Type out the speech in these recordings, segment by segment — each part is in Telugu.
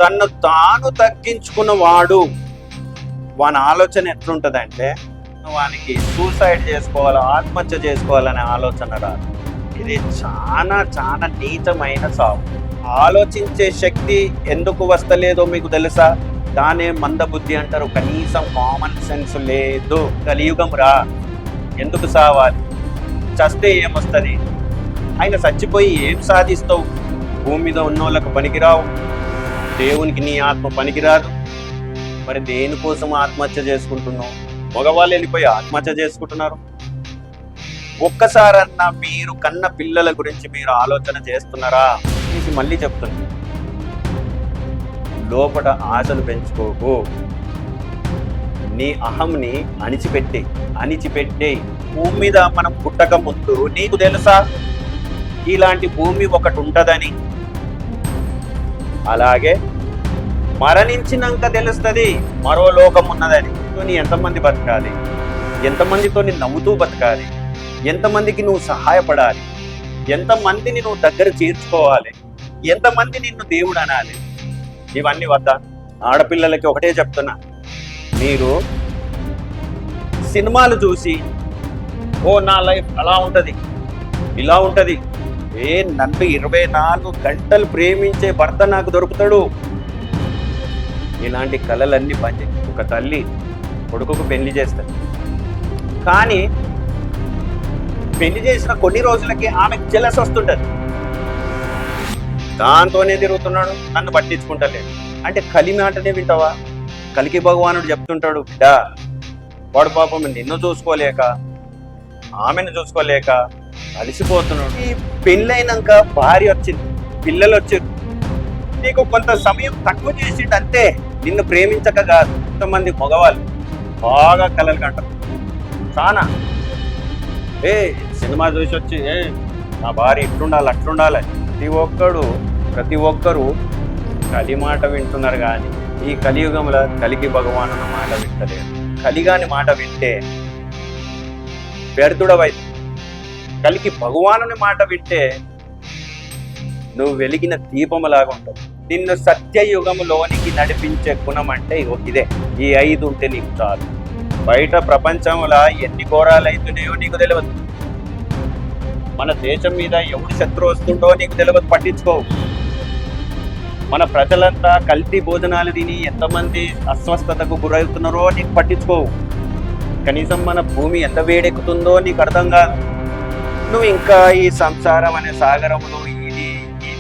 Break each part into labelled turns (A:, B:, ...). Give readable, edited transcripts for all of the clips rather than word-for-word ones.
A: తన్ను తాను తగ్గించుకున్నవాడు వాని ఆలోచన ఎట్లుంటదంటే వానికి సూసైడ్ చేసుకోవాలి, ఆత్మహత్య చేసుకోవాలనే ఆలోచన రాదు. ఇది చాలా చాలా నీచమైన సాగు. ఆలోచించే శక్తి ఎందుకు వస్తలేదో మీకు తెలుసా? దానే మందబుద్ధి అంటారు. కనీసం కామన్ సెన్స్ లేదు. కలియుగం రా, ఎందుకు సావాలి? చస్తే ఏమొస్తుంది? ఆయన చచ్చిపోయి ఏం సాధిస్తావు? భూమి మీద ఉన్నోళ్ళకు పనికిరావు, దేవునికి నీ ఆత్మ పనికిరాదు. మరి దేనికోసం ఆత్మహత్య చేసుకుంటున్నావు? మగవాళ్ళు వెళ్ళిపోయి ఆత్మహత్య చేసుకుంటున్నారు. ఒక్కసారన్నా మీరు కన్న పిల్లల గురించి మీరు ఆలోచన చేస్తున్నారా? ఇది మళ్ళీ చెప్తున్నా, లోపల ఆశలు పెంచుకోకు. నీ అహంని అణిచిపెట్టే. భూమి మీద మనం పుట్టక ముందు నీకు తెలుసా ఇలాంటి భూమి ఒకటి ఉంటదని? అలాగే మరణించినాక తెలుస్తుంది మరో లోకం ఉన్నదని. నీ ఎంతమంది బతకాలి? ఎంతమందితో నీ నవ్వుతూ బతకాలి? ఎంతమందికి నువ్వు సహాయపడాలి? ఎంతమందిని నువ్వు దగ్గర చేర్చుకోవాలి? ఎంతమంది నిన్ను దేవుడు అనాలి? ఇవన్నీ వద్దా? ఆడపిల్లలకి ఒకటే చెప్తున్నా, మీరు సినిమాలు చూసి నా లైఫ్ అలా ఉంటుంది, ఇలా ఉంటుంది, నన్ను 24 గంటలు ప్రేమించే భర్త నాకు దొరుకుతాడు, ఇలాంటి కళలన్నీ పని. ఒక తల్లి కొడుకుకు పెళ్లి చేస్తుంది, కానీ పెళ్లి చేసిన కొన్ని రోజులకి ఆమెకు జెలస్ వస్తుంటది. దాంతోనే తిరుగుతున్నాడు, నన్ను పట్టించుకుంటలేదు. అంటే కలి మాటనే వింటావా? కలికి భగవానుడు చెప్తుంటాడు, బిడ్డ వాడు పాపం నిన్ను చూసుకోలేక ఆమెను చూసుకోలేక అలసిపోతున్నాడు. ఈ పెళ్ళైనాక భార్య వచ్చింది, పిల్లలు వచ్చారు, నీకు కొంత సమయం తక్కువ చేసిండు అంతే, నిన్ను ప్రేమించక కాదు. కొంతమంది మగవాళ్ళు బాగా కలలు కంటారు చాలా. సినిమా చూసి వచ్చి నా భార్య ఇట్లుండాలి అట్లుండాలి. ప్రతి ఒక్కరు కలి మాట వింటున్నారు, కానీ ఈ కలియుగంలో కలికి భగవాను మాట వింటలేదు. కలిగాని మాట వింటే వ్యర్థుడవై, కలికి భగవానుని మాట వింటే నువ్వు వెలిగిన దీపములాగా ఉంటావు. నిన్ను సత్యయుగములోనికి నడిపించే గుణం అంటే ఇదే. ఈ 5 ఉంటే నీకు చాలు. బయట ప్రపంచంలో ఎన్ని ఘోరాలు అవుతున్నాయో నీకు తెలియదు. మన దేశం మీద ఎవరి శత్రు వస్తుండో నీకు తెలియదు, పట్టించుకోవు. మన ప్రజలంతా కల్తీ భోజనాలు తిని ఎంతమంది అస్వస్థతకు గురవుతున్నారో నీకు పట్టించుకోవు. కనీసం మన భూమి ఎంత వేడెక్కుతుందో నీకు అర్థం కాదు. నువ్వు ఇంకా ఈ సంసారం అనే సాగరంలో ఇది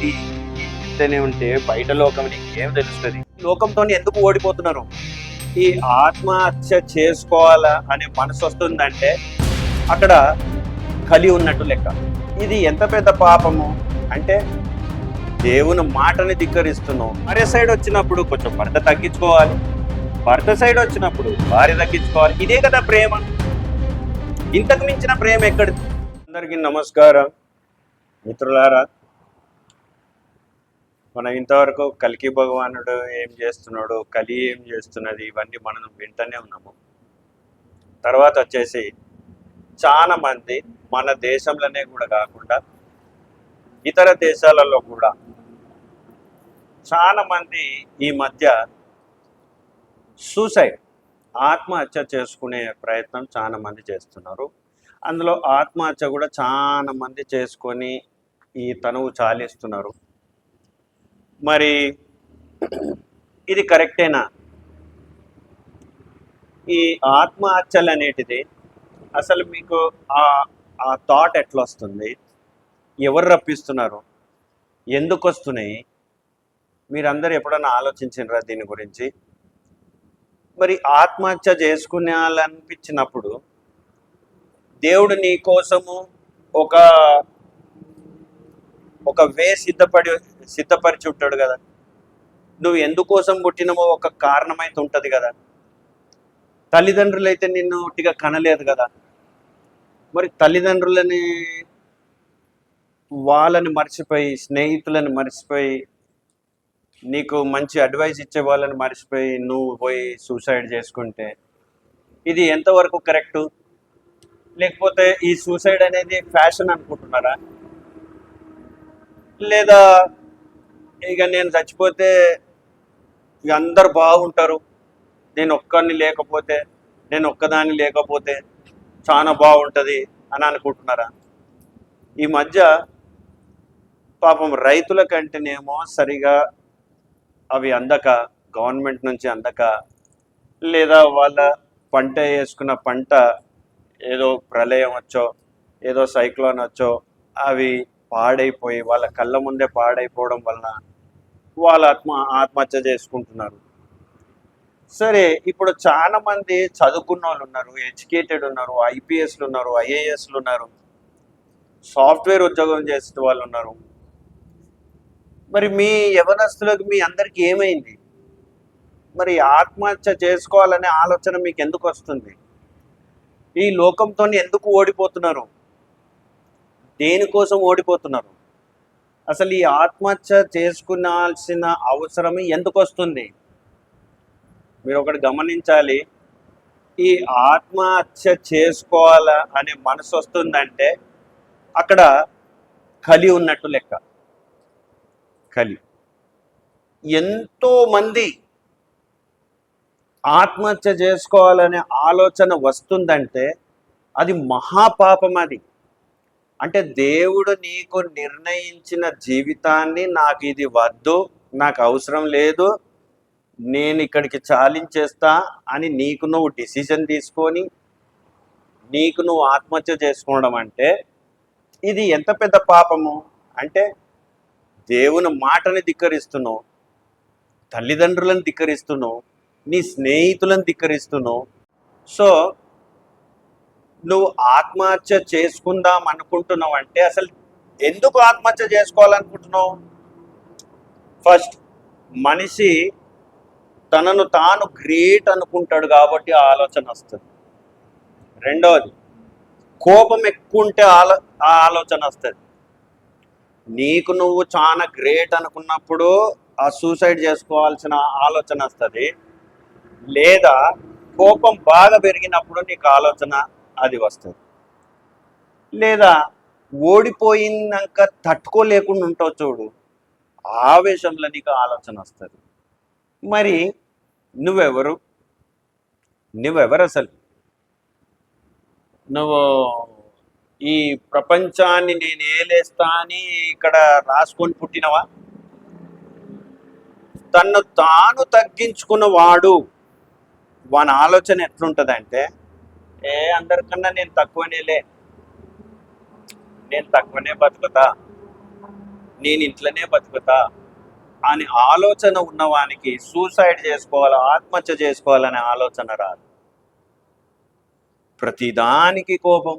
A: ఇస్తూనే ఉంటే బయట లోకం నీకు ఏం తెలుస్తుంది? లోకంతో ఎందుకు ఓడిపోతున్నారు? ఈ ఆత్మహత్య చేసుకోవాలా అనే మనసు వస్తుందంటే అక్కడ కలి ఉన్నట్టు లెక్క. ఇది ఎంత పెద్ద పాపము అంటే దేవుని మాటని ధిక్కరిస్తున్నావు. భార్య సైడ్ వచ్చినప్పుడు కొంచెం భర్త తగ్గించుకోవాలి, భర్త సైడ్ వచ్చినప్పుడు భార్య తగ్గించుకోవాలి. ఇదే కదా ప్రేమ. ఇంతకు మించిన ప్రేమ ఎక్కడిది? అందరికీ నమస్కారం మిత్రులారా. మనం ఇంతవరకు కలికి భగవానుడు ఏం చేస్తున్నాడు, కలి ఏం చేస్తున్నది, ఇవన్నీ మనం వింటూనే ఉన్నాము. తర్వాత వచ్చేసి చాలా మంది మన దేశంలోనే కూడా కాకుండా ఇతర దేశాలలో కూడా చాలా మంది ఈ మధ్య సూసైడ్, ఆత్మహత్య చేసుకునే ప్రయత్నం చాలా మంది చేస్తున్నారు. అందులో ఆత్మహత్య కూడా చాలా మంది చేసుకొని ఈ తనువు చాలిస్తున్నారు. మరి ఇది కరెక్టేనా? ఈ ఆత్మహత్యలు అనేటిది అసలు మీకు ఆ థాట్ ఎట్లా వస్తుంది? ఎవరు రప్పిస్తున్నారు? ఎందుకు వస్తున్నాయి? మీరందరూ ఎప్పుడన్నా ఆలోచించినరా దీని గురించి? మరి ఆత్మహత్య చేసుకునేయాలనిపించినప్పుడు దేవుడు నీ కోసము ఒక వే సిద్ధపరిచి ఉంటాడు కదా. నువ్వు ఎందుకోసం పుట్టినమో ఒక కారణమైతే ఉంటుంది కదా. తల్లిదండ్రులు అయితే నిన్ను ఒట్టిగా కనలేదు కదా. మరి తల్లిదండ్రులని వాళ్ళని మర్చిపోయి, స్నేహితులను మర్చిపోయి, నీకు మంచి అడ్వైస్ ఇచ్చే వాళ్ళని మర్చిపోయి నువ్వు పోయి సూసైడ్ చేసుకుంటే ఇది ఎంతవరకు కరెక్టు? లేకపోతే ఈ సూసైడ్ అనేది ఫ్యాషన్ అనుకుంటున్నారా? లేదా ఇక నేను చచ్చిపోతే ఇక అందరు బాగుంటారు, నేను ఒక్కరిని లేకపోతే, నేను ఒక్కదాన్ని లేకపోతే చాలా బాగుంటుంది అని అనుకుంటున్నారా? ఈ మధ్య పాపం రైతుల కంటేనేమో సరిగా అవి అందక, గవర్నమెంట్ నుంచి అందక, లేదా వాళ్ళ పంట వేసుకున్న పంట ఏదో ప్రళయం వచ్చో, ఏదో సైక్లోన్ వచ్చో అవి పాడైపోయి వాళ్ళ కళ్ళ ముందే పాడైపోవడం వలన వాళ్ళు ఆత్మహత్య చేసుకుంటున్నారు. సరే, ఇప్పుడు చాలా మంది చదువుకున్న వాళ్ళు ఉన్నారు, ఎడ్యుకేటెడ్ ఉన్నారు, ఐపీఎస్లు ఉన్నారు, ఐఏఎస్లు ఉన్నారు, సాఫ్ట్వేర్ ఉద్యోగం చేసే వాళ్ళు ఉన్నారు. మరి మీ యవనస్తులకు మీ అందరికీ ఏమైంది? మరి ఆత్మహత్య చేసుకోవాలనే ఆలోచన మీకు ఎందుకు వస్తుంది? ఈ లోకంతో ఎందుకు ఓడిపోతున్నారు? దేనికోసం ఓడిపోతున్నారు? అసలు ఈ ఆత్మహత్య చేసుకునాల్సిన అవసరం ఎందుకు వస్తుంది? మీరు ఒకటి గమనించాలి, ఈ ఆత్మహత్య చేసుకోవాలా అనే మనసు వస్తుందంటే అక్కడ కలి ఉన్నట్టు లెక్క. కలి. ఎంతో మంది ఆత్మహత్య చేసుకోవాలనే ఆలోచన వస్తుందంటే అది మహాపాపం. అది అంటే దేవుడు నీకు నిర్ణయించిన జీవితాన్ని, నాకు ఇది వద్దు, నాకు అవసరం లేదు, నేను ఇక్కడికి చాలించేస్తా అని నీకు నువ్వు డిసిజన్ తీసుకొని నీకు నువ్వు ఆత్మహత్య చేసుకోవడం అంటే ఇది ఎంత పెద్ద పాపము. అంటే దేవుని మాటని ధిక్కరిస్తున్నావు, తల్లిదండ్రులను ధిక్కరిస్తున్నావు, నీ స్నేహితులను ధిక్కరిస్తున్నావు. సో నువ్వు ఆత్మహత్య చేసుకుందాం అనుకుంటున్నావు అంటే అసలు ఎందుకు ఆత్మహత్య చేసుకోవాలనుకుంటున్నావు? ఫస్ట్, మనిషి తనను తాను గ్రేట్ అనుకుంటాడు కాబట్టి ఆ ఆలోచన వస్తుంది. రెండవది, కోపం ఎక్కువ ఉంటే ఆ ఆలోచన వస్తుంది. నీకు నువ్వు చాలా గ్రేట్ అనుకున్నప్పుడు ఆ సూసైడ్ చేసుకోవాల్సిన ఆలోచన వస్తుంది. లేదా కోపం బాగా పెరిగినప్పుడు నీకు ఆలోచన అది వస్తుంది. లేదా ఓడిపోయినాక తట్టుకోలేకుండా ఉంటావు చూడు, ఆవేశంలో నీకు ఆలోచన వస్తుంది. మరి నువ్వెవరు అసలు? నువ్వు ఈ ప్రపంచాన్ని నేను ఏలేస్తా అని ఇక్కడ రాసుకొని పుట్టినవా? తన్ను తాను తగ్గించుకున్న వాడు, వాని ఆలోచన ఎట్లుంటుందంటే అందరికన్నా నేను తక్కువనేలే, నేను తక్కువనే బతుకుతా, నేను ఇంట్లోనే బతుకుతా అని ఆలోచన ఉన్నవానికి సూసైడ్ చేసుకోవాలి, ఆత్మహత్య చేసుకోవాలనే ఆలోచన రాదు. ప్రతిదానికి కోపం.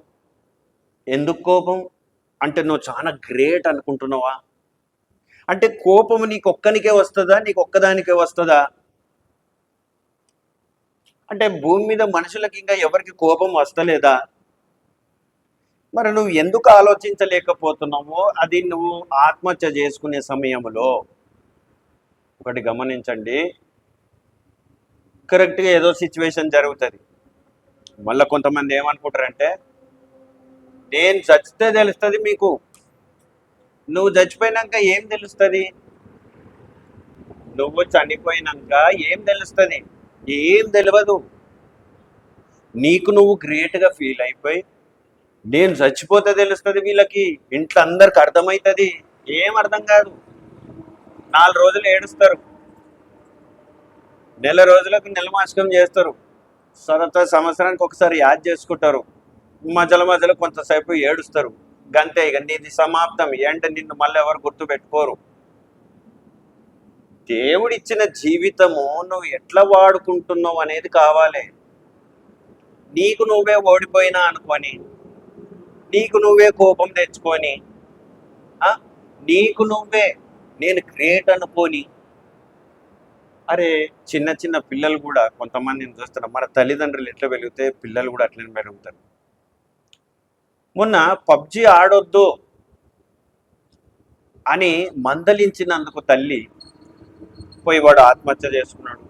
A: ఎందుకు కోపం? అంటే నువ్వు చాలా గ్రేట్ అనుకుంటున్నావా? అంటే కోపము నీకు ఒక్కనికే వస్తుందా, నీకు ఒక్కదానికే వస్తుందా? అంటే భూమి మీద మనుషులకి ఇంకా ఎవరికి కోపం వస్తలేదా? మరి నువ్వు ఎందుకు ఆలోచించలేకపోతున్నావో అది నువ్వు ఆత్మహత్య చేసుకునే సమయంలో ఒకటి గమనించండి. కరెక్ట్గా ఏదో సిచ్యువేషన్ జరుగుతుంది, మళ్ళీ కొంతమంది ఏమనుకుంటారంటే నేను చచ్చితే తెలుస్తుంది మీకు, నువ్వు చచ్చిపోయినాక ఏం తెలుస్తుంది? నువ్వు చనిపోయినాక ఏం తెలుస్తుంది? ఏం తెలియదు. నీకు నువ్వు గ్రేట్గా ఫీల్ అయిపోయి నేను చచ్చిపోతే తెలుస్తుంది వీళ్ళకి, ఇంట్లో అందరికి అర్థమవుతుంది. ఏం అర్థం కాదు. 4 రోజులు ఏడుస్తారు, నెల రోజులకు నెలమాసకం చేస్తారు, సంవత్సరానికి ఒకసారి యాద్ చేసుకుంటారు, మధ్యలో కొంతసేపు ఏడుస్తారు, గంతే. ఇక నీది సమాప్తం. ఏంటంటే నిన్ను మళ్ళీ ఎవరు గుర్తు పెట్టుకోరు. దేవుడిచ్చిన జీవితము నువ్వు ఎట్లా వాడుకుంటున్నావు అనేది కావాలి. నీకు నువ్వే ఓడిపోయినా అనుకొని, నీకు నువ్వే కోపం తెచ్చుకొని, నీకు నువ్వే నేను గ్రేట్ అనుకొని, అరే చిన్న చిన్న పిల్లలు కూడా కొంతమందిని చూస్తారు, మన తల్లిదండ్రులు ఎట్లా పెరిగితే పిల్లలు కూడా అట్లనే పెరుగుతారు. మొన్న పబ్జి ఆడొద్దు అని మందలించినందుకు తల్లి పోయి వాడు ఆత్మహత్య చేసుకున్నాడు.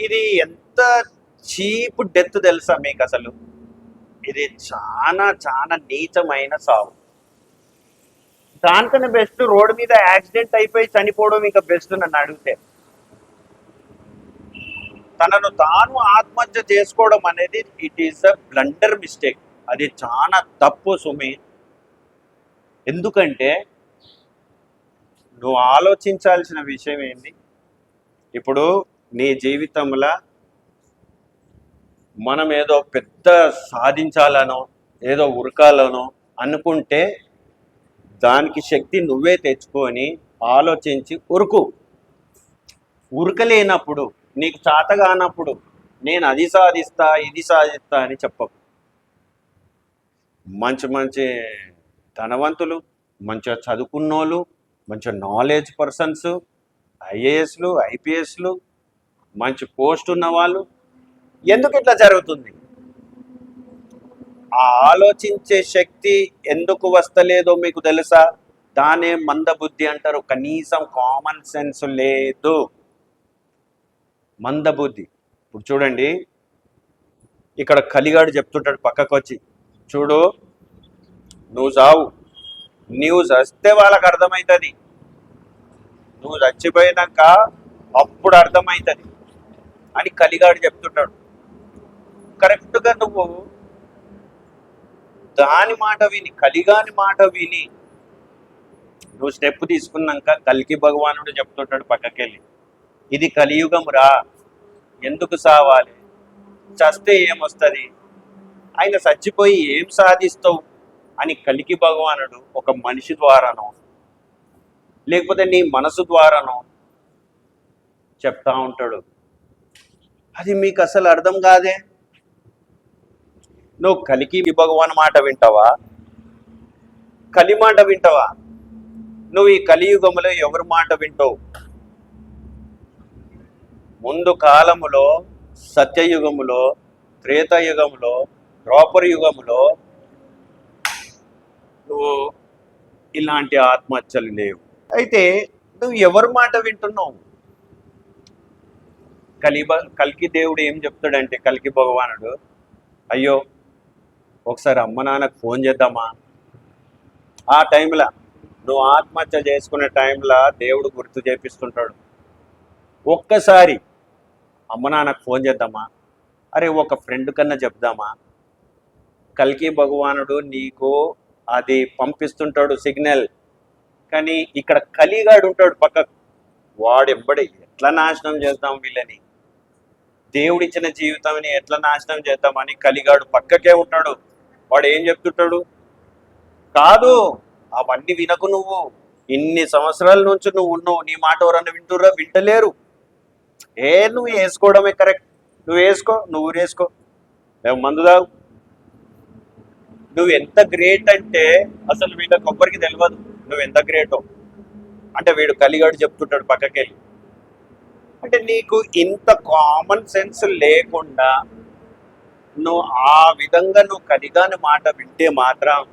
A: ఇది ఎంత చీప్ డెత్ తెలుసా మీకు? అసలు ఇది చాలా చాలా నీచమైన సావు. దానికన్నా బెస్ట్ రోడ్డు మీద యాక్సిడెంట్ అయిపోయి చనిపోవడం ఇంకా బెస్ట్ నన్ను అడిగితే. తనను తాను ఆత్మహత్య చేసుకోవడం అనేది it is a blunder mistake. అది చాలా తప్పు సుమి. ఎందుకంటే నువ్వు ఆలోచించాల్సిన విషయం ఏంటి? ఇప్పుడు నీ జీవితంలో మనం ఏదో పెద్ద సాధించాలనో ఏదో ఉరకాలనో అనుకుంటే దానికి శక్తి నువ్వే తెచ్చుకొని ఆలోచించి ఉరకలేనప్పుడు, నీకు చేత కానప్పుడు నేను అది సాధిస్తా ఇది సాధిస్తా అని చెప్పకు. మంచి మంచి ధనవంతులు, మంచిగా చదువుకున్నోళ్ళు, మంచి నాలెడ్జ్ పర్సన్స్, ఐఏఎస్లు ఐపీఎస్లు, మంచి పోస్ట్ ఉన్న వాళ్ళు ఎందుకు ఇట్లా జరుగుతుంది? ఆ ఆలోచించే శక్తి ఎందుకు వస్తలేదో మీకు తెలుసా? దానే మందబుద్ధి అంటారు. కనీసం కామన్ సెన్స్ లేదు, మందబుద్ధి. ఇప్పుడు చూడండి, ఇక్కడ కలిగాడు చెప్తుంటాడు పక్కకు వచ్చి, చూడు నువ్వు చావు, నువ్వు చస్తే వాళ్ళకి అర్థమవుతుంది, నువ్వు చచ్చిపోయినాక అప్పుడు అర్థమవుతుంది అని కలిగాడు చెప్తుంటాడు. కరెక్ట్గా నువ్వు దాని మాట విని, కలిగాని మాట విని నువ్వు స్టెప్ తీసుకున్నాక కల్కి భగవానుడు చెప్తుంటాడు పక్కకెళ్ళి, ఇది కలియుగం రా, ఎందుకు సావాలి, చస్తే ఏమొస్తుంది, ఆయన చచ్చిపోయి ఏం సాధిస్తావు అని కలికి భగవానుడు ఒక మనిషి ద్వారానో లేకపోతే నీ మనసు ద్వారానో చెప్తా ఉంటాడు. అది మీకు అసలు అర్థం కాదే. నువ్వు కలికి భగవాన్ మాట వింటావా, కలి మాట వింటావా? నువ్వు ఈ కలియుగములో ఎవరి మాట వింటావు? ముందు కాలములో, సత్యయుగములో, త్రేతాయుగములో, ద్వాపర యుగములో నువ్వు ఇలాంటి ఆత్మహత్యలు లేవు. అయితే నువ్వు ఎవరి మాట వింటున్నావు? కల్కి దేవుడు ఏం చెప్తాడంటే, కల్కి భగవానుడు, అయ్యో ఒకసారి అమ్మ నాన్నకు ఫోన్ చేద్దామా? ఆ టైంలో నువ్వు ఆత్మహత్య చేసుకునే టైంలో దేవుడు గుర్తు చేపిస్తుంటాడు, ఒక్కసారి అమ్మ నాన్నకు ఫోన్ చేద్దామా, అరే ఒక ఫ్రెండ్ కన్నా చెప్దామా? కల్కి భగవానుడు నీకు అది పంపిస్తుంటాడు సిగ్నల్. కానీ ఇక్కడ కలిగాడు ఉంటాడు పక్కకు, వాడెంబడి ఎట్లా నాశనం చేద్దాం వీళ్ళని, దేవుడిచ్చిన జీవితాన్ని ఎట్లా నాశనం చేద్దామని కలిగాడు పక్కకే ఉంటాడు. వాడు ఏం చెప్తుంటాడు? కాదు, అవన్నీ వినకు, నువ్వు ఇన్ని సంవత్సరాల నుంచి నువ్వు ఉన్నావు, నీ మాట ఎవరన్నా వింటుర్రా? వింటలేరు. నువ్వు వేసుకోవడమే కరెక్ట్, నువ్వు వేసుకో, నువ్వు వేసుకో, మందు తాగు. నువ్వు ఎంత గ్రేట్ అంటే అసలు వీళ్ళకి ఒక్కరికి తెలియదు నువ్వు ఎంత గ్రేటో. అంటే వీడు కలిగాడు చెప్తుంటాడు పక్కకెళ్ళి. అంటే నీకు ఇంత కామన్ సెన్స్ లేకుండా నువ్వు ఆ విధంగా నువ్వు కలిగాని మాట వింటే మాత్రం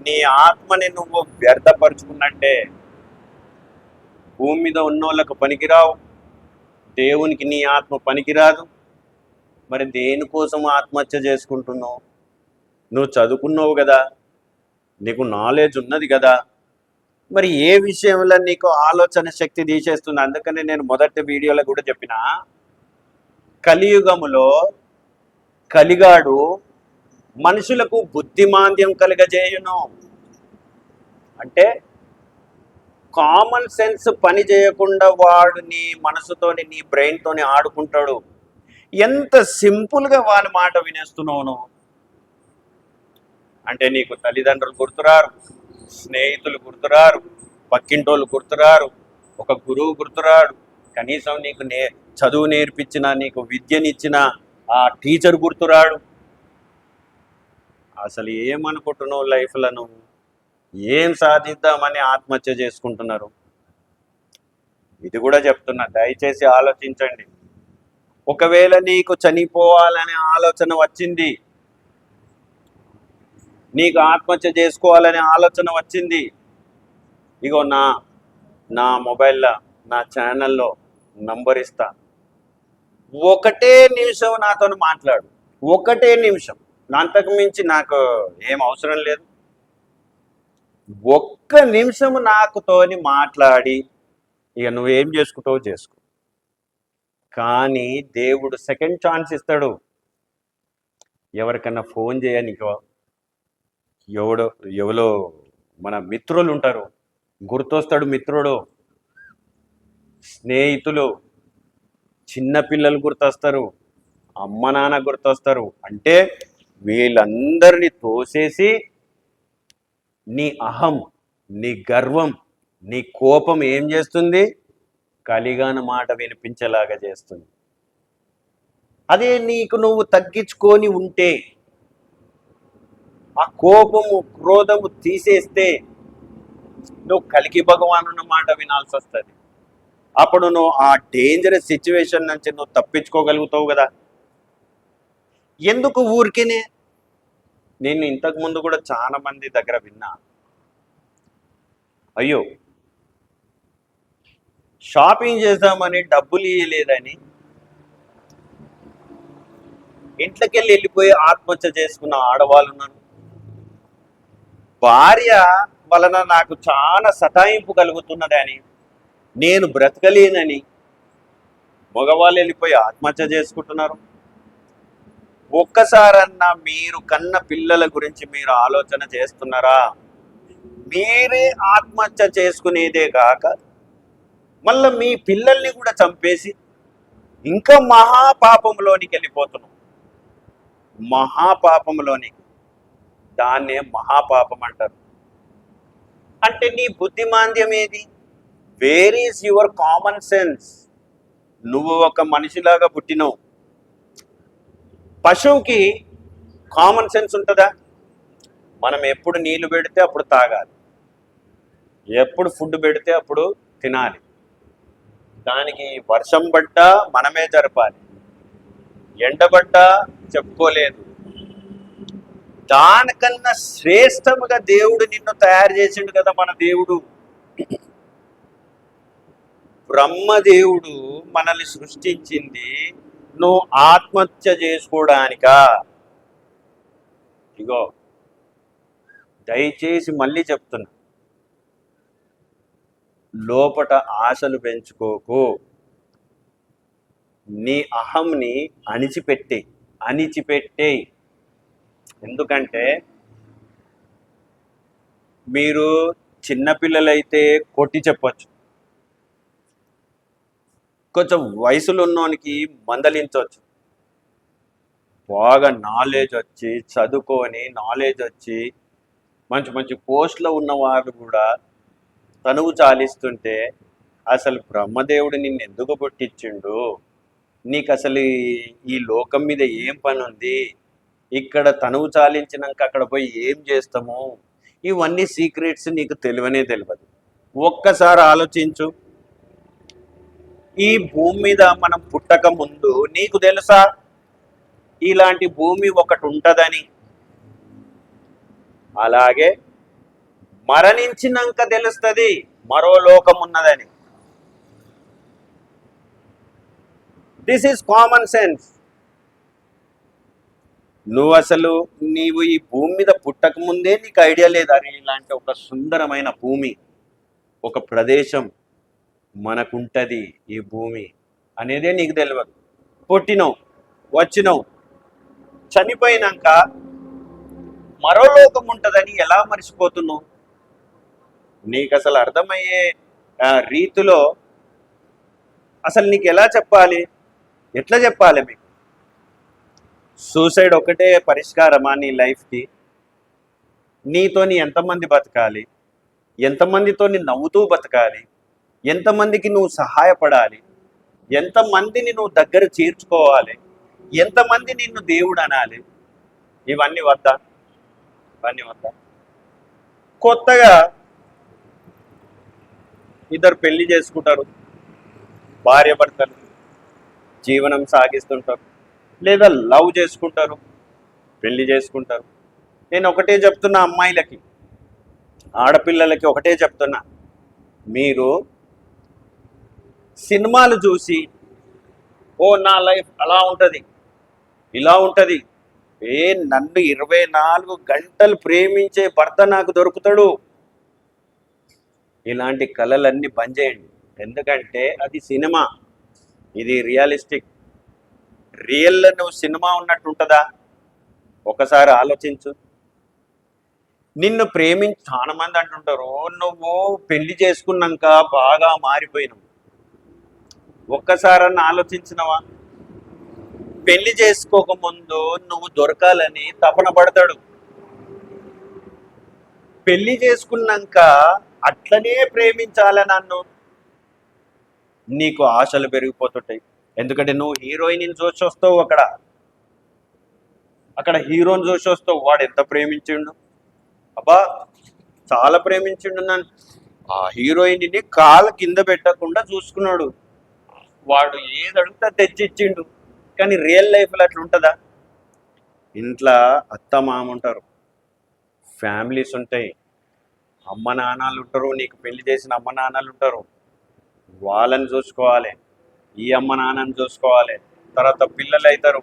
A: నీ ఆత్మని నువ్వు వ్యర్థపరుచుకున్నట్టే. భూమి మీద ఉన్నోళ్ళకు పనికిరావు, దేవునికి నీ ఆత్మ పనికిరాదు. మరి దేనికోసం ఆత్మహత్య చేసుకుంటున్నావు? నువ్వు చదువుకున్నావు కదా, నీకు నాలెడ్జ్ ఉన్నది కదా, మరి ఏ విషయంలో నీకు ఆలోచన శక్తి తీసేస్తుంది? అందుకని నేను మొదటి వీడియోలో కూడా చెప్పిన, కలియుగములో కలిగాడు మనుషులకు బుద్ధిమాంద్యం కలుగజేయును. అంటే కామన్ సెన్స్ పని చేయకుండా వాడు నీ మనసుతోని, నీ బ్రెయిన్తోని ఆడుకుంటాడు. ఎంత సింపుల్గా వాని మాట వినేస్తున్నావు నువ్వు. అంటే నీకు తల్లిదండ్రులు గుర్తురారు, స్నేహితులు గుర్తురారు, పక్కింటోళ్ళు గుర్తురారు, ఒక గురువు గుర్తురాడు, కనీసం నీకు చదువు నేర్పించిన, నీకు విద్యనిచ్చిన ఆ టీచర్ గుర్తురాడు. అసలు ఏమనుకుంటున్నావు లైఫ్లో? నువ్వు ఏం సాధిద్దామని ఆత్మహత్య చేసుకుంటున్నారు? ఇది కూడా చెప్తున్నా, దయచేసి ఆలోచించండి. ఒకవేళ నీకు చనిపోవాలనే ఆలోచన వచ్చింది, నీకు ఆత్మహత్య చేసుకోవాలనే ఆలోచన వచ్చింది, ఇగో నా మొబైల్లో నా ఛానల్లో నంబర్ ఇస్తా, ఒకటే నిమిషం నాతో మాట్లాడు, ఒకటే నిమిషం, అంతకు మించి నాకు ఏం అవసరం లేదు. ఒక్క నిమిషం నాకుతోని మాట్లాడి ఇక నువ్వేం చేసుకుంటావో చేసుకో. కానీ దేవుడు సెకండ్ ఛాన్స్ ఇస్తాడు. ఎవరికన్నా ఫోన్ చేయనికో, ఎవరో మన మిత్రులు ఉంటారు, గుర్తొస్తాడు మిత్రుడు, స్నేహితులు, చిన్నపిల్లలు గుర్తొస్తారు, అమ్మ నాన్న గుర్తొస్తారు. అంటే వీళ్ళందరినీ తోసేసి నీ అహం, నీ గర్వం, నీ కోపం ఏం చేస్తుంది? కలిగాన మాట వినిపించేలాగా చేస్తుంది. అదే నీకు నువ్వు తగ్గించుకొని ఉంటే, ఆ కోపము క్రోధము తీసేస్తే నువ్వు కలికి భగవాను అన్న మాట వినాల్సి వస్తుంది. అప్పుడు నువ్వు ఆ డేంజరస్ సిచ్యువేషన్ నుంచి నువ్వు తప్పించుకోగలుగుతావు కదా. ఎందుకు ఊరికేనే? నేను ఇంతకు ముందు కూడా చాలా మంది దగ్గర విన్నా, అయ్యో షాపింగ్ చేద్దామని డబ్బులు ఇవ్వలేదని ఇంట్లోకి వెళ్ళిపోయి ఆత్మహత్య చేసుకున్న ఆడవాళ్ళు ఉన్నారు. భార్య వలన నాకు చాలా సతాయింపు కలుగుతున్నదని, నేను బ్రతకలేనని మగవాళ్ళు వెళ్ళిపోయి ఆత్మహత్య చేసుకుంటున్నారు. ఒక్కసారన్నా మీరు కన్న పిల్లల గురించి మీరు ఆలోచన చేస్తున్నారా? మీరే ఆత్మహత్య చేసుకునేదే కాక మళ్ళీ మీ పిల్లల్ని కూడా చంపేసి ఇంకా మహాపాపంలోనికి వెళ్ళిపోతున్నాం. మహాపాపంలోనికి, దాన్నే మహాపాపం అంటారు. అంటే నీ బుద్ధిమాంద్యం ఏది? Where is your common sense? నువ్వు ఒక మనిషిలాగా పుట్టినవు. పశువుకి కామన్ సెన్స్ ఉంటుందా? మనం ఎప్పుడు నీళ్లు పెడితే అప్పుడు తాగాలి, ఎప్పుడు ఫుడ్ పెడితే అప్పుడు తినాలి. దానికి వర్షం పడ్డా మనమే జరపాలి, ఎండబడ్డా చెప్పుకోలేదు. దానికన్నా శ్రేష్టముగా దేవుడు నిన్ను తయారు చేసిండు కదా మన దేవుడు. బ్రహ్మదేవుడు మనల్ని సృష్టించింది నువ్వు ఆత్మహత్య చేసుకోవడానికా? ఇగో దయచేసి మళ్ళీ చెప్తున్నా, లోపట ఆశలు పెంచుకోకు. నీ అహంని అణిచిపెట్టే. ఎందుకంటే మీరు చిన్నపిల్లలైతే కొట్టి చెప్పచ్చు, కొంచెం వయసులో ఉన్నోనికి మందలించవచ్చు. బాగా నాలెడ్జ్ వచ్చి చదువుకొని నాలెడ్జ్ వచ్చి మంచి మంచి పోస్ట్లో ఉన్న వాళ్ళు కూడా తనువు చాలిస్తుంటే అసలు బ్రహ్మదేవుడు నిన్ను ఎందుకు పుట్టించిండు? నీకు అసలు ఈ లోకం మీద ఏం పని ఉంది? ఇక్కడ తనువు చాలించినాక అక్కడ పోయి ఏం చేస్తాము? ఇవన్నీ సీక్రెట్స్ నీకు తెలియదు. ఒక్కసారి ఆలోచించు. ఈ భూమి మీద మనం పుట్టక ముందు నీకు తెలుసా ఇలాంటి భూమి ఒకటి ఉంటుందని? అలాగే మరణించినాక తెలుస్తుంది మరో లోకం ఉన్నదని. This is common sense. నీవు ఈ భూమి మీద పుట్టక ముందే నీకు ఐడియా లేదా? ఇలాంటి ఒక సుందరమైన భూమి, ఒక ప్రదేశం మనకుంటది ఈ భూమి అనేదే నీకు తెలియదు. పుట్టినవు, వచ్చినవు, చనిపోయినాక మరో లోకం ఉంటుందని ఎలా మర్చిపోతున్నావు? నీకు అసలు అర్థమయ్యే రీతిలో అసలు నీకు ఎలా చెప్పాలి? ఎట్లా చెప్పాలి మీకు? సూసైడ్ ఒకటే పరిష్కారమా నీ లైఫ్కి? నీతోని ఎంతమంది బతకాలి? ఎంతమందితోని నవ్వుతూ బతకాలి? ఎంతమందికి నువ్వు సహాయపడాలి? ఎంతమందిని నువ్వు దగ్గర చేర్చుకోవాలి? ఎంతమంది నిన్ను దేవుడు అనాలి? ఇవన్నీ వద్దా? కొత్తగా ఇద్దరు పెళ్లి చేసుకుంటారు, భార్య భర్తలు జీవనం సాగిస్తుంటారు, లేదా లవ్ చేసుకుంటారు, పెళ్లి చేసుకుంటారు. నేను ఒకటే చెప్తున్నా అమ్మాయిలకి, ఆడపిల్లలకి ఒకటే చెప్తున్నా, మీరు సినిమాలు చూసి ఓ నా లైఫ్ అలా ఉంటుంది ఇలా ఉంటుంది, నన్ను 24 గంటలు ప్రేమించే భర్త నాకు దొరుకుతాడు, ఇలాంటి కళలన్నీ బంద్ చేయండి. ఎందుకంటే అది సినిమా, ఇది రియలిస్టిక్. రియల్లో నువ్వు సినిమా ఉన్నట్టు ఉంటుందా? ఒకసారి ఆలోచించు. నిన్ను ప్రేమించి చాలా మంది అంటుంటారు, నువ్వు పెళ్లి చేసుకున్నాక బాగా మారిపోయినావు. ఒక్కసారన్నా ఆలోచించినవా? పెళ్లి చేసుకోకముందు నువ్వు దొరకాలని తపన పడతాడు. పెళ్లి చేసుకున్నాక అట్లనే ప్రేమించాలని నన్ను నీకు ఆశలు పెరిగిపోతుంటాయి. ఎందుకంటే నువ్వు హీరోయిన్ చూసి వస్తావు, అక్కడ హీరోని చూసి వస్తావు. వాడు ఎంత ప్రేమించిండు, అబ్బా చాలా ప్రేమించిండు నన్ను. ఆ హీరోయిన్ని కాలు కింద పెట్టకుండా చూసుకున్నాడు. వాడు ఏది అడుగుతా తెచ్చిచ్చిండు. కానీ రియల్ లైఫ్లో అట్లా ఉంటుందా? ఇంట్లో అత్త మామ ఉంటారు, ఫ్యామిలీస్ ఉంటాయి, అమ్మ నాన్నలు ఉంటారు, నీకు పెళ్లి చేసిన అమ్మ నాన్నలు ఉంటారు. వాళ్ళని చూసుకోవాలి, ఈ అమ్మ నాన్నని చూసుకోవాలి, తర్వాత పిల్లలు అవుతారు,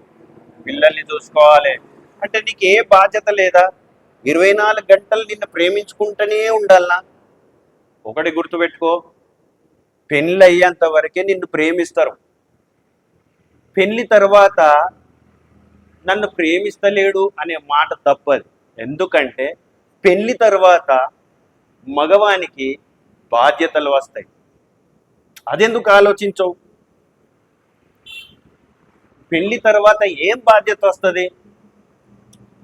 A: పిల్లల్ని చూసుకోవాలి. అంటే నీకు ఏ బాధ్యత లేదా? 24 గంటలు నిన్ను ప్రేమించుకుంటూనే ఉండాలనా? ఒకటి గుర్తుపెట్టుకో, పెళ్ళి అయ్యేంత వరకే నిన్ను ప్రేమిస్తారు. పెళ్లి తర్వాత నన్ను ప్రేమిస్తలేడు అనే మాట తప్పది. ఎందుకంటే పెళ్లి తర్వాత మగవానికి బాధ్యతలు వస్తాయి. అదెందుకు ఆలోచించవు? పెళ్లి తర్వాత ఏం బాధ్యత వస్తుంది?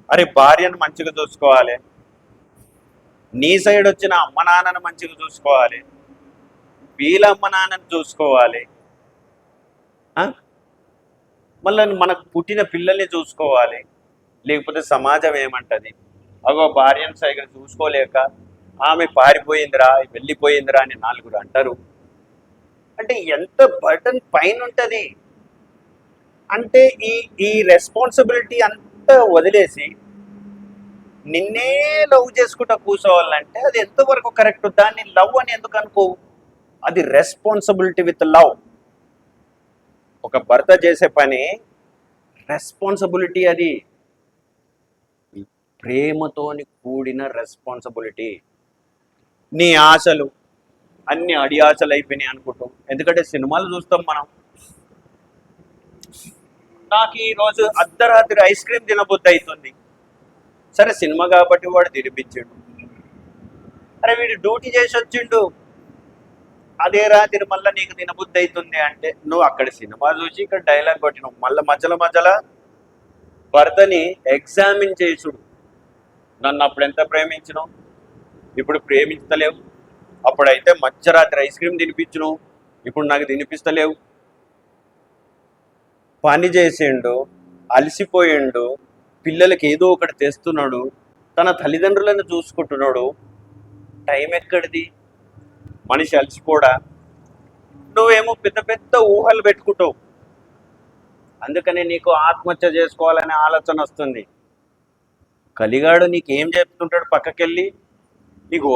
A: అరే భార్యను మంచిగా చూసుకోవాలి, నీ సైడ్ వచ్చిన అమ్మ నాన్నను మంచిగా చూసుకోవాలి, వీళ్ళ అమ్మ నాన్నని చూసుకోవాలి, మళ్ళీ మనకు పుట్టిన పిల్లల్ని చూసుకోవాలి. లేకపోతే సమాజం ఏమంటది, అగో భార్యను సరిగ్గా చూసుకోలేక ఆమె పారిపోయిందిరా, వెళ్ళిపోయిందిరా అని 4 అంటారు. అంటే ఎంత బర్డన్ పైన ఉంటుంది. అంటే ఈ రెస్పాన్సిబిలిటీ అంతా వదిలేసి నిన్నే లవ్ చేసుకుంటా కూర్చోవాలంటే అది ఎంతవరకు కరెక్ట్? దాన్ని లవ్ అని ఎందుకు అనుకోవు? అది రెస్పాన్సిబిలిటీ విత్ లవ్. ఒక భర్త చేసే పని రెస్పాన్సిబిలిటీ, అది ప్రేమతోని కూడిన రెస్పాన్సిబిలిటీ. నీ ఆశలు అన్ని అడి ఆశలు అయిపోయినాయి అనుకుంటాం. ఎందుకంటే సినిమాలు చూస్తాం మనం. నాకు ఈరోజు అర్ధరాత్రి ఐస్ క్రీమ్ తినబుద్ధి అవుతుంది. సరే సినిమా కాబట్టి వాడు తినిపించిండు. అరే వీడు డ్యూటీ చేసి వచ్చిండు, అదే రాత్రి మళ్ళీ నీకు తినబుద్ధి అవుతుంది అంటే నువ్వు అక్కడ సినిమా చూసి ఇక్కడ డైలాగ్ కొట్టినావు. మళ్ళీ మధ్యలో భర్తని ఎగ్జామిన్ చేసుడు. నన్ను అప్పుడు ఎంత ప్రేమించినావు, ఇప్పుడు ప్రేమించలేవు. అప్పుడైతే మధ్యరాత్రి ఐస్ క్రీమ్ తినిపించును, ఇప్పుడు నాకు తినిపిస్తలేవు. పని చేసిండు, అలసిపోయిండు, పిల్లలకి ఏదో ఒకటి తెస్తున్నాడు, తన తల్లిదండ్రులను చూసుకుంటున్నాడు. టైం ఎక్కడిది? మనిషి అలసిపోడా? నువ్వేమో పెద్ద పెద్ద ఊహలు పెట్టుకుంటావు. అందుకనే నీకు ఆత్మహత్య చేసుకోవాలనే ఆలోచన వస్తుంది. కలిగాడు నీకేం చెప్తుంటాడు పక్కకెళ్ళి, ఇగో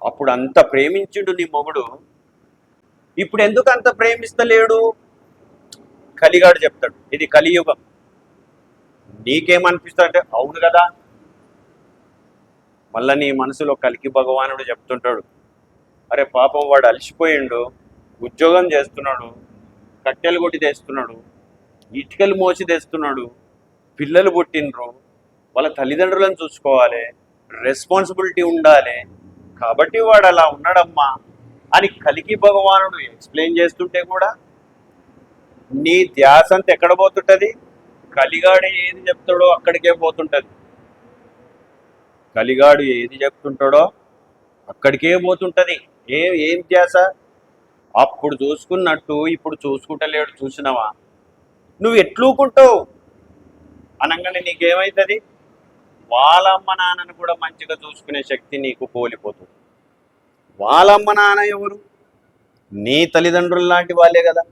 A: అప్పుడు అంత ప్రేమించుడు నీ మొగుడు, ఇప్పుడు ఎందుకు అంత ప్రేమిస్తలేడు? కలిగాడు చెప్తాడు, ఇది కలియుగం. నీకేమనిపిస్తా అంటే అవును కదా. మళ్ళా నీ మనసులో కలికి భగవానుడు చెప్తుంటాడు, అరే పాపం వాడు అలసిపోయిండు, ఉద్యోగం చేస్తున్నాడు, కట్టెలు కొట్టి తెస్తున్నాడు, ఇటుకలు మోసి తెస్తున్నాడు, పిల్లలు పుట్టినరు, వాళ్ళ తల్లిదండ్రులను చూసుకోవాలి, రెస్పాన్సిబిలిటీ ఉండాలి, కాబట్టి వాడు అలా ఉన్నాడమ్మా అని కలికి భగవానుడు ఎక్స్ప్లెయిన్ చేస్తుంటే కూడా నీ ధ్యాస అంతా ఎక్కడ పోతుంటుంది? కలిగాడు ఏది చెప్తాడో అక్కడికే పోతుంటుంది. కలిగాడు ఏది చెప్తుంటాడో అక్కడికే పోతుంటుంది. ఏం ధ్యాస? అప్పుడు చూసుకున్నట్టు ఇప్పుడు చూసుకుంటలేడు, చూసినావా? నువ్వు ఎట్లూకుంటావు అనగానే నీకేమవుతుంది? వాళ్ళమ్మ నాన్నను కూడా మంచిగా చూసుకునే శక్తి నీకు కోల్పోతుంది. వాళ్ళమ్మ నాన్న ఎవరు? నీ తల్లిదండ్రులు లాంటి వాళ్ళే కదా.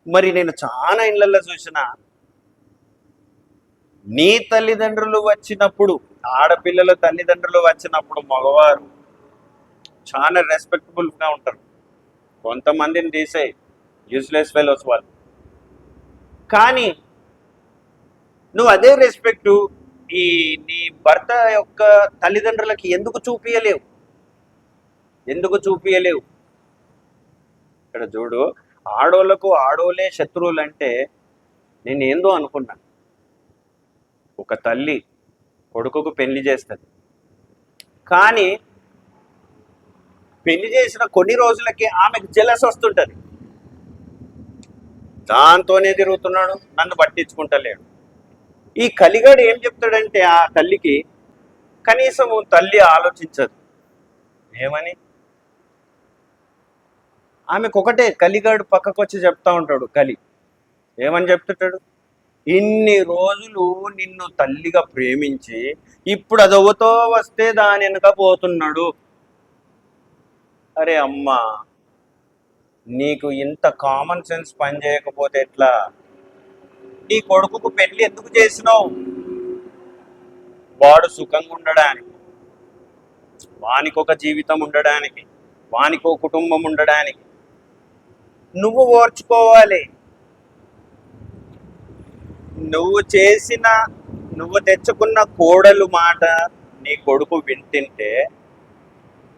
A: మరి నేను చాలా ఇళ్లలో చూసిన, నీ తల్లిదండ్రులు వచ్చినప్పుడు, ఆడపిల్లల తల్లిదండ్రులు వచ్చినప్పుడు మగవారు చాలా రెస్పెక్టబుల్గా ఉంటారు. కొంతమందిని తీసే యూస్లెస్ ఫెలోస్ వాళ్ళు. కానీ నువ్వు అదే రెస్పెక్టు ఈ నీ భర్త యొక్క తల్లిదండ్రులకి ఎందుకు చూపించలేవు? ఎందుకు చూపియలేవు? ఇక్కడ చూడు, ఆడోళ్ళకు ఆడోళ్ళే శత్రువులు అంటే నేను ఏందో అనుకున్నా. ఒక తల్లి కొడుకుకు పెళ్లి చేస్తుంది, కానీ పెళ్లి చేసిన కొన్ని రోజులకి ఆమెకు జెలస్ వస్తుంటది. దాంతోనే తిరుగుతున్నాడు, నన్ను పట్టించుకుంటలేడు. ఈ కలిగాడు ఏం చెప్తాడంటే ఆ తల్లికి, కనీసం తల్లి ఆలోచించదు. ఏమని? ఆమెకు ఒకటే, కలిగాడు పక్కకు వచ్చి చెప్తా ఉంటాడు. ఏమని చెప్తుంటాడు? ఇన్ని రోజులు నిన్ను తల్లిగా ప్రేమించి ఇప్పుడు అదొవతో వస్తే దాని వెనుక పోతున్నాడు. అరే అమ్మా, నీకు ఇంత కామన్ సెన్స్ పని చేయకపోతే ఎట్లా? నీ కొడుకుకు పెళ్లి ఎందుకు చేసినావు? వాడు సుఖంగా ఉండడానికి, వానికి ఒక జీవితం ఉండడానికి, వానికి ఒక కుటుంబం ఉండడానికి నువ్వు ఓర్చుకోవాలి. నువ్వు తెచ్చుకున్న కోడలు మాట నీ కొడుకు వింటుంటే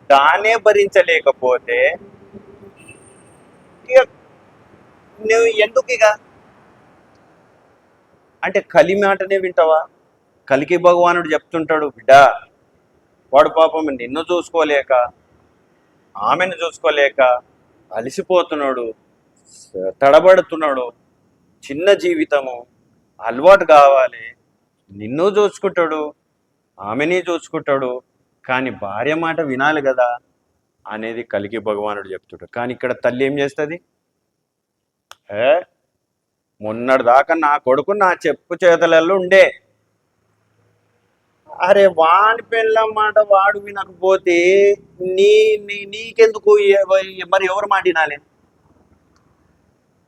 A: దానే భరించలేకపోతే ఇక నువ్వు ఎందుకు అంటే కలి మాటనే వింటావా? కలికి భగవానుడు చెప్తుంటాడు, బిడ్డ వాడు పాపం నిన్ను చూసుకోలేక, ఆమెను చూసుకోలేక అలసిపోతున్నాడు, తడబడుతున్నాడు. చిన్న జీవితము, అలవాటు కావాలి. నిన్ను చూసుకుంటాడు, ఆమెని చూసుకుంటాడు, కానీ భార్య మాట వినాలి కదా అనేది కలికి భగవానుడు చెప్తుంటాడు. కానీ ఇక్కడ తల్లి ఏం చేస్తుంది? మొన్నటి దాకా నా కొడుకు నా చెప్పు చేతలలో ఉండే, అరే వాని పెళ్ళం మాట వాడు వినకపోతే నీకెందుకు? మరి ఎవరు మాట వినాలి?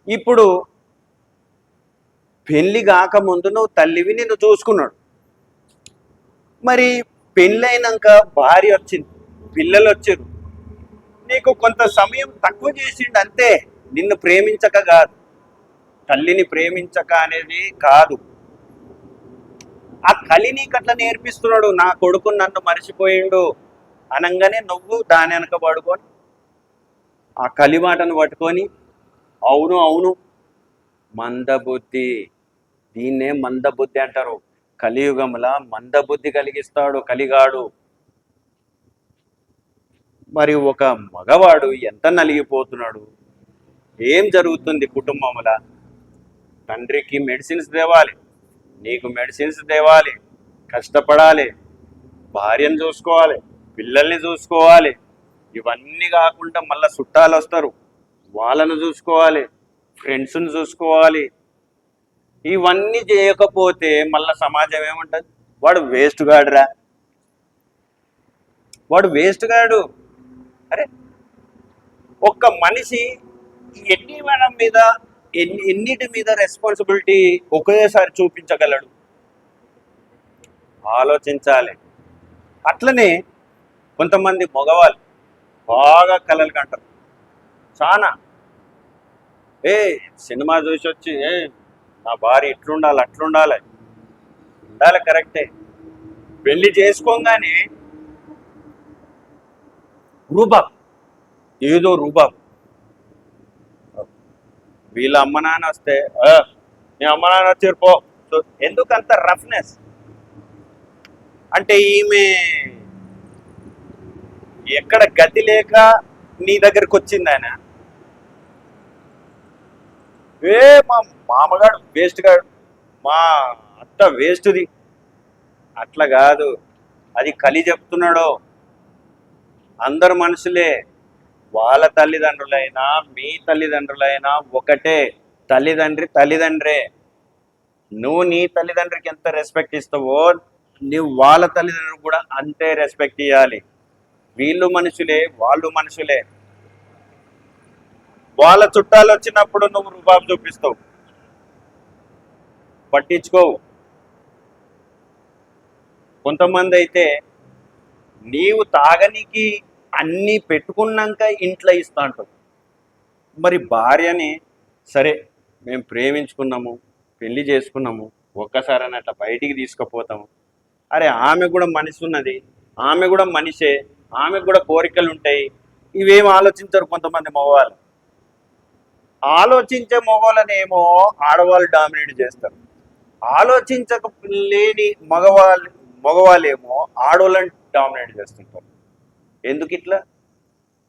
A: ఇప్పుడు పెళ్లి కాకముందు నువ్వు తల్లివి, నిన్ను చూసుకున్నాడు. మరి పెళ్ళైనాక భార్య వచ్చింది, పిల్లలు వచ్చారు, నీకు కొంత సమయం తక్కువ చేసిండు అంతే. నిన్ను ప్రేమించక కాదు, తల్లిని ప్రేమించక అనేది కాదు. ఆ కలి నీకు అట్లా నేర్పిస్తున్నాడు. నా కొడుకు నన్ను మర్చిపోయిండు అనగానే నువ్వు దాని వెనక పడుకొని ఆ కలి మాటను పట్టుకొని అవును అవును మందబుద్ధి, దీన్నే మందబుద్ధి అంటారు. కలియుగంలో మందబుద్ధి కలిగిస్తాడు కలిగాడు. మరి ఒక మగవాడు ఎంత నలిగిపోతున్నాడు? ఏం జరుగుతుంది కుటుంబంలో? తండ్రికి మెడిసిన్స్ తేవాలి, నీకు మెడిసిన్స్ తేవాలి, కష్టపడాలి, భార్యను చూసుకోవాలి, పిల్లల్ని చూసుకోవాలి. ఇవన్నీ కాకుండా మళ్ళీ చుట్టాలు వస్తారు, వాళ్ళను చూసుకోవాలి, ఫ్రెండ్స్ని చూసుకోవాలి. ఇవన్నీ చేయకపోతే మళ్ళీ సమాజం ఏమంటుంది? వాడు వేస్ట్ గాడురా, వాడు వేస్ట్ గాడు. అరే ఒక్క మనిషి ఎన్నిటి మీద రెస్పాన్సిబిలిటీ ఒకేసారి చూపించగలడు? ఆలోచించాలి. అట్లనే కొంతమంది మగవాళ్ళు బాగా కలలు కంటారు చాలా. సినిమా చూసి వచ్చి నా భార్య ఇట్లుండాలి అట్లుండాలి ఉండాలి, కరెక్టే. పెళ్లి చేసుకోగానే రూబాబ్, ఏదో రూబాబ్. వీళ్ళ అమ్మ నాన్న వస్తే నీ అమ్మ నాన్న వచ్చారు పో. సో ఎందుకంత రఫ్నెస్? అంటే ఈమె ఎక్కడ గతి లేక నీ దగ్గరికి వచ్చింది ఆయన. మా మామగాడు వేస్ట్ గాడు, మా అత్త వేస్ట్ది. అట్లా కాదు, అది కలి చెప్తున్నాడు. అందరు మనుషులే, వాళ్ళ తల్లిదండ్రులైనా మీ తల్లిదండ్రులైనా ఒకటే. తల్లిదండ్రే. నువ్వు నీ తల్లిదండ్రికి ఎంత రెస్పెక్ట్ ఇస్తావో నువ్వు వాళ్ళ తల్లిదండ్రులకు కూడా అంతే రెస్పెక్ట్ ఇవ్వాలి. వీళ్ళు మనుషులే, వాళ్ళు మనుషులే. వాళ్ళ చుట్టాలు వచ్చినప్పుడు నువ్వు రుబాబు చూపిస్తావు, పట్టించుకోవు. కొంతమంది అయితే నీవు తాగనికి అన్నీ పెట్టుకున్నాక ఇంట్లో ఇస్తా అంటావు. మరి భార్యని సరే మేము ప్రేమించుకున్నాము, పెళ్లి చేసుకున్నాము, ఒక్కసారి అని అట్లా బయటికి తీసుకుపోతాము. అరే ఆమె కూడా మనిషి ఉన్నది, ఆమె కూడా మనిషే, ఆమెకు కూడా కోరికలు ఉంటాయి. ఇవేం ఆలోచించరు కొంతమంది మగవాళ్ళు. ఆలోచించే మగవాళ్ళనేమో ఆడవాళ్ళు డామినేట్ చేస్తారు. ఆలోచించక లేని మగవాళ్ళేమో ఆడవాళ్ళని డామినేట్ చేస్తుంటారు. ఎందుకు ఇట్లా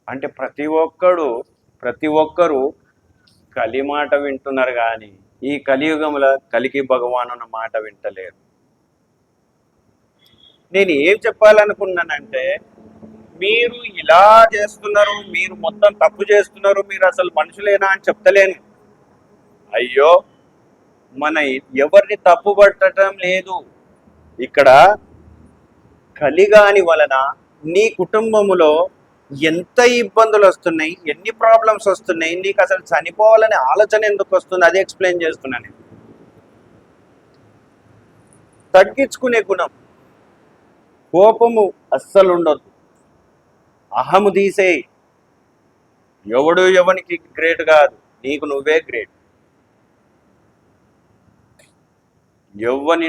A: అంటే ప్రతి ఒక్కరు కలి మాట వింటున్నారు కానీ ఈ కలియుగంలో కలికి భగవాన్ అన్న మాట వింటలేరు. నేను ఏం చెప్పాలనుకున్నానంటే, మీరు ఇలా చేస్తున్నారు, మీరు మొత్తం తప్పు చేస్తున్నారు, మీరు అసలు మనుషులేనా అని చెప్తలేను. అయ్యో, మన ఎవరిని తప్పు పట్టడం లేదు. ఇక్కడ కలిగాని వలన నీ కుటుంబములో ఎంత ఇబ్బందులు వస్తున్నాయి, ఎన్ని ప్రాబ్లమ్స్ వస్తున్నాయి, నీకు అసలు చనిపోవాలనే ఆలోచన ఎందుకు వస్తుంది, అది ఎక్స్ప్లెయిన్ చేస్తున్నాను. తగ్గించుకునే గుణం, కోపము అస్సలు ఉండొద్దు, అహము తీసేయి. ఎవనికి గ్రేట్ కాదు, నీకు నువ్వే గ్రేట్.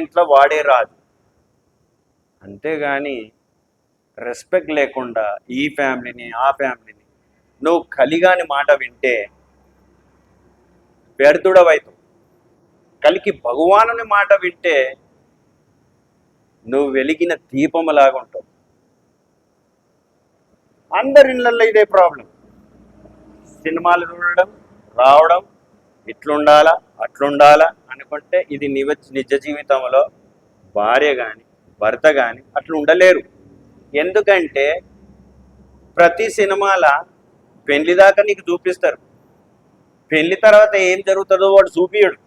A: ఇంట్లో వాడే రాదు. అంతేగాని రెస్పెక్ట్ లేకుండా ఈ ఫ్యామిలీని ఆ ఫ్యామిలీని నువ్వు కలిగాని మాట వింటే వ్యర్థుడవైతావు. కలికి భగవానుని మాట వింటే నువ్వు వెలిగిన దీపములాగా ఉంటావు. అందరి ఇళ్ళల్లో ఇదే ప్రాబ్లం. సినిమాలు చూడడం, రావడం, ఇట్లుండాలా అట్లుండాలా అనుకుంటే ఇది నిజ జీవితంలో భార్య కానీ భర్త కానీ అట్లా ఉండలేరు. ఎందుకంటే ప్రతి సినిమాల పెళ్లి దాకా నీకు చూపిస్తారు, పెళ్లి తర్వాత ఏం జరుగుతుందో వాడు చూపియడు.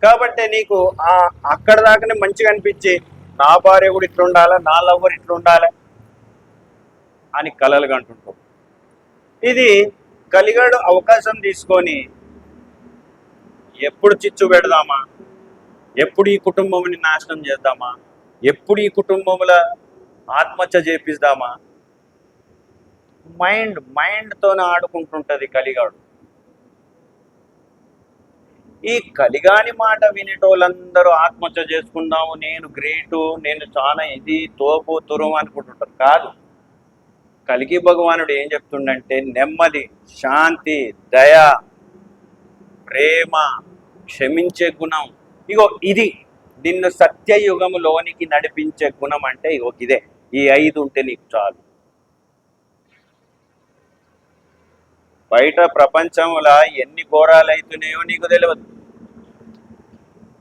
A: కాబట్టి నీకు అక్కడ దాకానే మంచిగా అనిపించి నా భార్య కూడా ఇట్లుండాలా, నా లవ్వర్ ఇట్లుండాలా అని కలలు కంటుంటావు. ఇది కలిగాడు అవకాశం తీసుకొని ఎప్పుడు చిచ్చు పెడదామా, ఎప్పుడు ఈ కుటుంబంని నాశనం చేద్దామా, ఎప్పుడు ఈ కుటుంబంలో ఆత్మహత్య చేపిద్దామా, మైండ్తోనే ఆడుకుంటుంటది కలిగాడు. ఈ కలిగాని మాట వినేటోళ్ళందరూ ఆత్మహత్య చేసుకుందాము, నేను గ్రేటు, నేను చాలా ఇది తోపు తురుము అనుకుంటుంటారు. కాదు, కలిగి భగవానుడు ఏం చెప్తుండంటే నెమ్మది, శాంతి, దయ, ప్రేమ, క్షమించే గుణం, ఇది నిన్ను సత్యయుగములోనికి నడిపించే గుణం అంటే ఇదే. ఈ 5 ఉంటే నీకు చాలు. బయట ప్రపంచంలో ఎన్ని ఘోరాలు అవుతున్నాయో నీకు తెలియదు.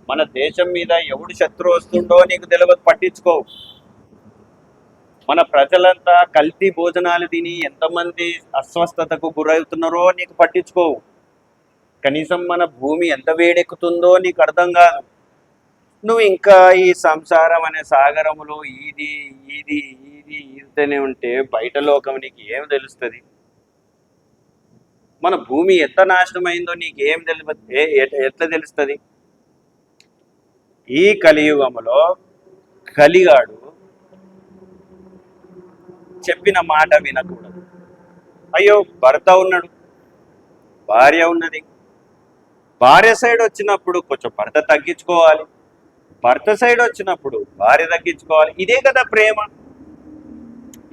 A: మన దేశం మీద ఎవడు శత్రువు వస్తుండో నీకు తెలియదు, పట్టించుకోవు. మన ప్రజలంతా కల్తీ భోజనాలు తిని ఎంతమంది అస్వస్థతకు గురవుతున్నారో నీకు పట్టించుకోవు. కనీసం మన భూమి ఎంత వేడెక్కుతుందో నీకు అర్థం కాదు. నువ్వు ఇంకా ఈ సంసారం అనే సాగరములో ఈదితేనే ఉంటే బయట లోకం నీకు ఏం తెలుస్తుంది? మన భూమి ఎంత నాశనం అయిందో నీకేం ఎట్లా తెలుస్తుంది? ఈ కలియుగములో కలిగాడు చెప్పిన మాట వినకూడదు. అయ్యో, భర్త ఉన్నాడు, భార్య ఉన్నది, భార్య సైడ్ వచ్చినప్పుడు కొంచెం భర్త తగ్గించుకోవాలి, భర్త సైడ్ వచ్చినప్పుడు భార్య తగ్గించుకోవాలి. ఇదే కదా ప్రేమ.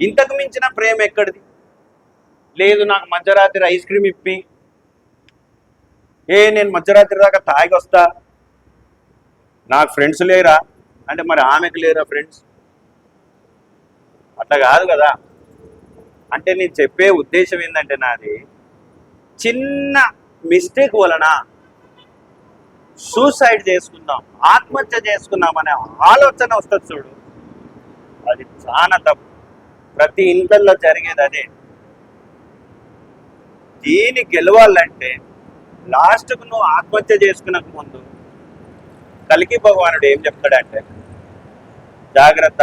A: ఇంతకు మించిన ప్రేమ ఎక్కడిది? లేదు, నాకు మధ్యరాత్రి ఐస్ క్రీమ్ ఇప్పి, నేను మధ్యరాత్రి దాకా తాగి వస్తా, నాకు ఫ్రెండ్స్ లేరా అంటే మరి ఆమెకు లేరా ఫ్రెండ్స్? అట్లా కాదు కదా. అంటే నేను చెప్పే ఉద్దేశం ఏంటంటే, నాది చిన్న మిస్టేక్ వలన సూసైడ్ చేసుకుందాం, ఆత్మహత్య చేసుకుందాం అనే ఆలోచన వస్తుంది చూడు, అది చాలా తప్పు. ప్రతి ఇంట్లో జరిగేది అదే. దీన్ని గెలవాలంటే లాస్ట్కు నువ్వు ఆత్మహత్య చేసుకునక ముందు కలికి భగవానుడు ఏం చెప్తాడంటే, జాగ్రత్త,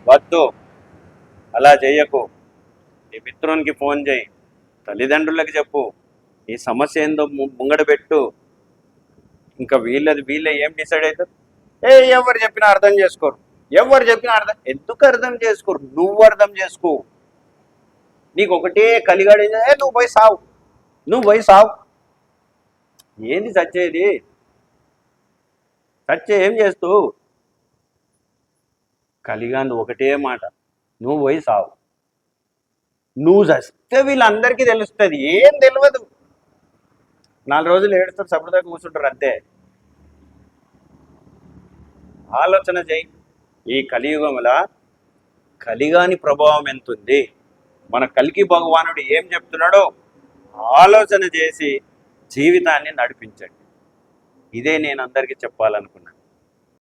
A: వద్దు, అలా చేయకు, నీ మిత్రునికి ఫోన్ చేయి, తల్లిదండ్రులకు చెప్పు, ఈ సమస్య ఏందో ముంగడ పెట్టు. ఇంకా వీళ్ళే ఏం డిసైడ్ అవుతారు? ఎవరు చెప్పినా అర్థం చేసుకోరు, ఎందుకు అర్థం చేసుకోరు? నువ్వు అర్థం చేసుకో. నీకు ఒకటే కలిగాడు, నువ్వు పోయి సావు. ఏంది చచ్చేది? ఏం చేస్తూ? కలిగాను ఒకటే మాట, నువ్వు పోయి సావు. నువ్వు చస్తే వీళ్ళందరికీ తెలుస్తుంది, ఏం తెలియదు. 4 రోజులు ఏడుస్తారు, సపరేట్గా కూర్చుంటారు అంతే. ఆలోచన చేయి, ఈ కలియుగంలో కలిగాని ప్రభావం ఎంతుంది, మన కల్కి భగవానుడు ఏం చెప్తున్నాడో ఆలోచన చేసి జీవితాన్ని నడిపించండి. ఇదే నేను అందరికీ చెప్పాలనుకున్నాను.